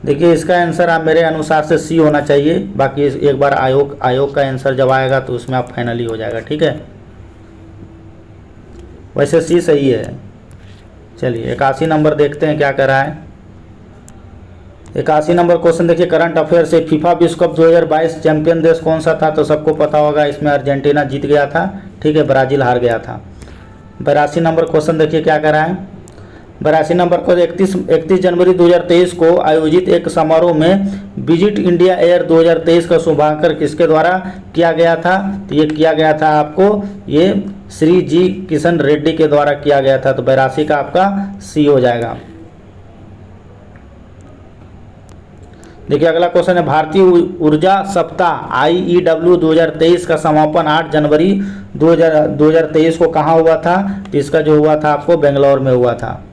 देखिए इसका आंसर आप मेरे अनुसार से सी होना चाहिए। बाकी एक बार आयोग का आंसर जब आएगा तो उसमें आप फाइनली हो जाएगा, ठीक है। वैसे सी सही है। चलिए 81 नंबर देखते हैं क्या कर रहा है। 81 नंबर क्वेश्चन देखिए करंट अफेयर से, फीफा विश्व कप 2022 चैंपियन देश कौन सा था, तो सबको पता होगा इसमें अर्जेंटीना जीत गया था, ठीक है, ब्राज़ील हार गया था। 82 नंबर क्वेश्चन देखिए क्या कर रहा है। 82 नंबर को 31 जनवरी 2023 को आयोजित एक समारोह में विजिट इंडिया एयर 2023 का शुभारंभ किसके द्वारा किया गया था, तो ये किया गया था आपको ये श्री जी किशन रेड्डी के द्वारा किया गया था। तो 82 का आपका सी हो जाएगा। देखिए अगला क्वेश्चन है भारतीय ऊर्जा सप्ताह IEW 2023 का समापन 8 जनवरी 2023 को कहाँ हुआ था, तो इसका जो हुआ था आपको बेंगलोर में हुआ था।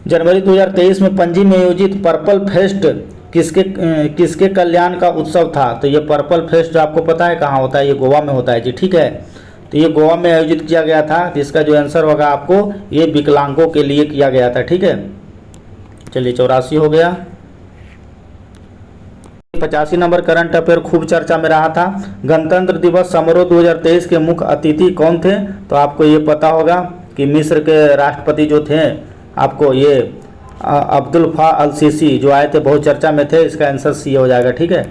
जनवरी 2023 में पणजी में आयोजित पर्पल फेस्ट किसके कल्याण का उत्सव था, तो ये पर्पल फेस्ट आपको पता है कहाँ होता है, ये गोवा में होता है जी, ठीक है। तो ये गोवा में आयोजित किया गया था, तो इसका जो आंसर होगा आपको ये विकलांगों के लिए किया गया था, ठीक है। चलिए 84 हो गया। 85 नंबर करंट अफेयर खूब चर्चा में रहा था। गणतंत्र दिवस समारोह 2023 के मुख्य अतिथि कौन थे, तो आपको ये पता होगा कि मिस्र के राष्ट्रपति जो थे आपको ये अब्दुल फा अल सीसी जो आए थे, बहुत चर्चा में थे। इसका आंसर सी हो जाएगा, ठीक है।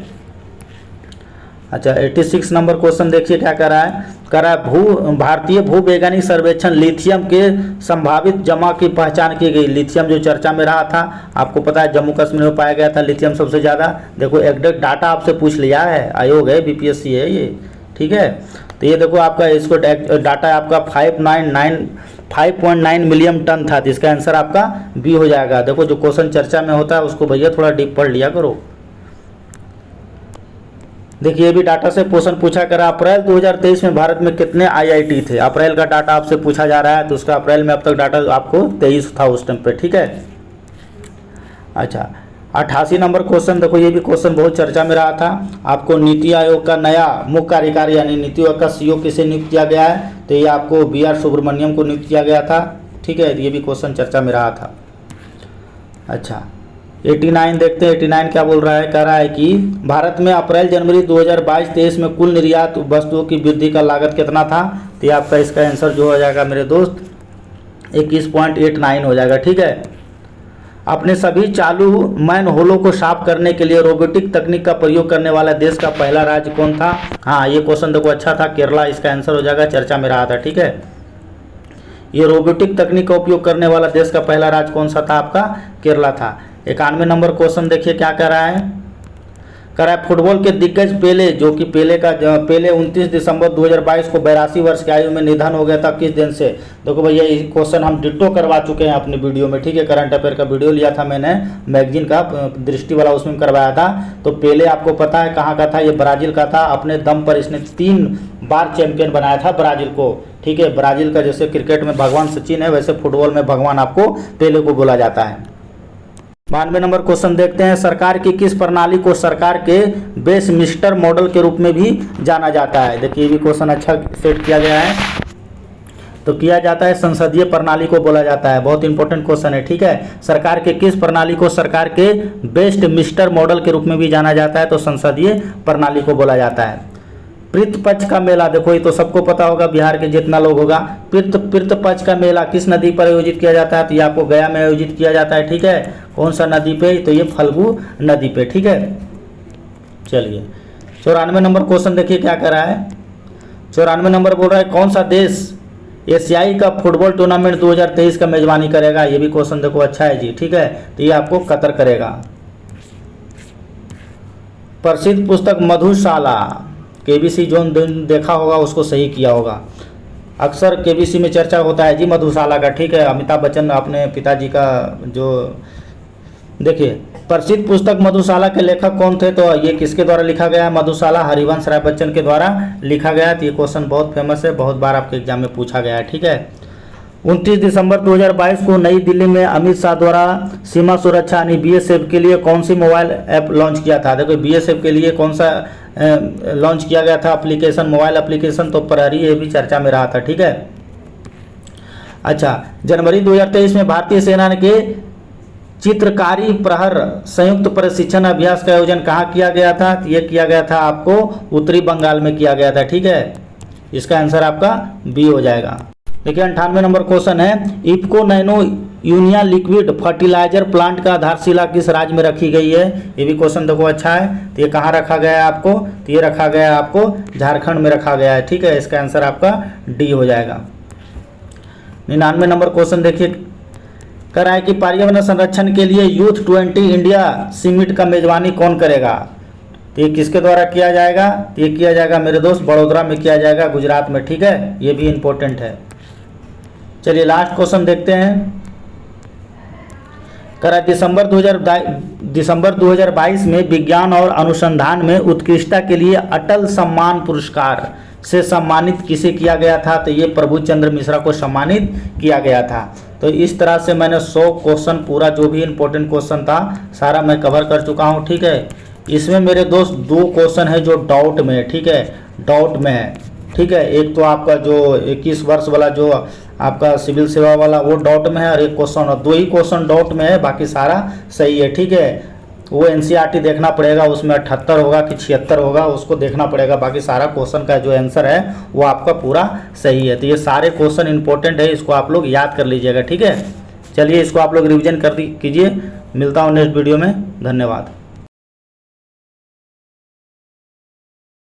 अच्छा 86 नंबर क्वेश्चन देखिए क्या कर रहा है। करा भारतीय भूवैज्ञानिक सर्वेक्षण लिथियम के संभावित जमा की पहचान की गई। लिथियम जो चर्चा में रहा था, आपको पता है जम्मू कश्मीर में पाया गया था लिथियम सबसे ज़्यादा। देखो एग्जैक्ट डाटा आपसे पूछ लिया है, आयोग है, बीपीएससी है ये, ठीक है। तो ये देखो आपका इसको डाटा आपका 5.9 मिलियन टन था, तो इसका आंसर आपका बी हो जाएगा। देखो जो क्वेश्चन चर्चा में होता है उसको भैया थोड़ा डीप पढ़ लिया करो। देखिए ये भी डाटा से क्वेश्चन पूछा करा, अप्रैल 2023 में भारत में कितने आईआईटी थे। अप्रैल का डाटा आपसे पूछा जा रहा है, तो उसका अप्रैल में अब तक डाटा आपको 23 था उस टाइम पे, ठीक है। अच्छा 88 नंबर क्वेश्चन, देखो ये भी क्वेश्चन बहुत चर्चा में रहा था। आपको नीति आयोग का नया मुख्य कार्यकारी यानी नीति आयोग का सीईओ किसे नियुक्त किया गया है, तो ये आपको BR सुब्रमण्यम को नियुक्त किया गया था, ठीक है। ये भी क्वेश्चन चर्चा में रहा था। अच्छा 89 देखते हैं, 89 क्या बोल रहा है, कह रहा है कि भारत में अप्रैल जनवरी 2022-23 में कुल निर्यात वस्तुओं की वृद्धि का लागत कितना था, तो ये आपका इसका आंसर जो हो जाएगा मेरे दोस्त 21.89 हो जाएगा, ठीक है। अपने सभी चालू मैन होलों को साफ करने के लिए रोबोटिक तकनीक का प्रयोग करने वाला देश का पहला राज्य कौन था। हाँ ये क्वेश्चन देखो अच्छा था, केरला इसका आंसर हो जाएगा, चर्चा में रहा था, ठीक है। ये रोबोटिक तकनीक का उपयोग करने वाला देश का पहला राज्य कौन सा था, आपका केरला था। 91 नंबर क्वेश्चन देखिए क्या कह रहा है, कह रहा है फुटबॉल के दिग्गज पेले, जो कि पेले 29 दिसंबर 2022 को 82 वर्ष की आयु में निधन हो गया था, किस दिन से। देखो भैया ये क्वेश्चन हम डिट्टो करवा चुके हैं अपने वीडियो में, ठीक है। करंट अफेयर का वीडियो लिया था मैंने मैगजीन का दृष्टि वाला, उसमें करवाया था। तो पेले आपको पता है कहाँ का था, ये ब्राज़ील का था। अपने दम पर इसने 3 बार चैंपियन बनाया था ब्राज़ील को, ठीक है। ब्राज़ील का जैसे क्रिकेट में भगवान सचिन है, वैसे फुटबॉल में भगवान आपको पेले को बोला जाता है। 92 नंबर क्वेश्चन देखते हैं, सरकार की किस प्रणाली को सरकार के वेस्टमिंस्टर मॉडल के रूप में भी जाना जाता है। देखिए ये भी क्वेश्चन अच्छा सेट किया गया है, तो किया जाता है संसदीय प्रणाली को बोला जाता है। बहुत इंपॉर्टेंट क्वेश्चन है, ठीक है। सरकार के किस प्रणाली को सरकार के वेस्टमिंस्टर मॉडल के रूप में भी जाना जाता है, तो संसदीय प्रणाली को बोला जाता है। पितृपक्ष का मेला, देखो ये तो सबको पता होगा, बिहार के जितना लोग होगा। पितृपक्ष का मेला किस नदी पर आयोजित किया जाता है, तो ये आपको गया में आयोजित किया जाता है, ठीक है। कौन सा नदी पे, तो ये फल्गु नदी पे, ठीक है। चलिए 94 नंबर क्वेश्चन देखिए क्या कर रहा है। 94 नंबर बोल रहा है कौन सा देश एशियाई का फुटबॉल टूर्नामेंट 2023 का मेजबानी करेगा। ये भी क्वेश्चन देखो अच्छा है जी, ठीक है। तो ये आपको कतर करेगा। प्रसिद्ध पुस्तक मधुशाला, केबीसी जो देखा होगा उसको सही किया होगा। अक्सर केबीसी में चर्चा होता है जी मधुशाला का, ठीक है। अमिताभ बच्चन अपने पिताजी का जो, देखिए प्रसिद्ध पुस्तक मधुशाला के लेखक कौन थे, तो ये किसके द्वारा लिखा गया है, मधुशाला हरिवंश राय बच्चन के द्वारा लिखा गया। तो ये क्वेश्चन बहुत फेमस है, बहुत बार आपके एग्जाम में पूछा गया है, ठीक है। 29 दिसंबर 2022 को नई दिल्ली में अमित शाह द्वारा सीमा सुरक्षा यानी BSF के लिए कौन सी मोबाइल ऐप लॉन्च किया था। देखो BSF के लिए कौन सा लॉन्च किया गया था एप्लीकेशन, मोबाइल एप्लीकेशन, तो प्रहरी, ये भी चर्चा में रहा था, ठीक है। अच्छा जनवरी 2023 में भारतीय सेना के चित्रकारी प्रहर संयुक्त प्रशिक्षण अभ्यास का आयोजन कहाँ किया गया था, तो ये किया गया था आपको उत्तरी बंगाल में किया गया था, ठीक है। इसका आंसर आपका बी हो जाएगा। देखिए 98 नंबर क्वेश्चन है, IFFCO nano urea liquid fertilizer plant का आधारशिला किस राज्य में रखी गई है। ये भी क्वेश्चन देखो अच्छा है। तो ये कहाँ रखा गया है आपको, तो ये रखा गया है आपको झारखंड में रखा गया है, ठीक है। इसका आंसर आपका डी हो जाएगा। 99 नंबर क्वेश्चन देखिए, कह रहा है कि पर्यावरण संरक्षण के लिए यूथ 20 इंडिया समिट का मेजबानी कौन करेगा। तो ये किसके द्वारा किया जाएगा, तो ये किया जाएगा मेरे दोस्त बड़ोदरा में किया जाएगा, गुजरात में, ठीक है। ये भी इंपॉर्टेंट है। चलिए लास्ट क्वेश्चन देखते हैं। कह रहा है दिसंबर 2022 में विज्ञान और अनुसंधान में उत्कृष्टता के लिए अटल सम्मान पुरस्कार से सम्मानित किसे किया गया था, तो ये प्रभु चंद्र मिश्रा को सम्मानित किया गया था। तो इस तरह से मैंने 100 क्वेश्चन पूरा जो भी इंपॉर्टेंट क्वेश्चन था सारा मैं कवर कर चुका हूँ, ठीक है। इसमें मेरे दोस्त 2 क्वेश्चन है जो डाउट में है, ठीक है, डाउट में है, ठीक है। एक तो आपका जो 21 वर्ष वाला जो आपका सिविल सेवा वाला वो डाउट में है, और एक क्वेश्चन और 2 ही क्वेश्चन डाउट में है, बाकी सारा सही है, ठीक है। वो NCERT देखना पड़ेगा, उसमें 78 होगा कि 76 होगा, उसको देखना पड़ेगा। बाकी सारा क्वेश्चन का जो आंसर है वो आपका पूरा सही है। तो ये सारे क्वेश्चन इंपॉर्टेंट है, इसको आप लोग याद कर लीजिएगा, ठीक है। चलिए इसको आप लोग रिवीजन कीजिए। मिलता हूँ नेक्स्ट वीडियो में, धन्यवाद।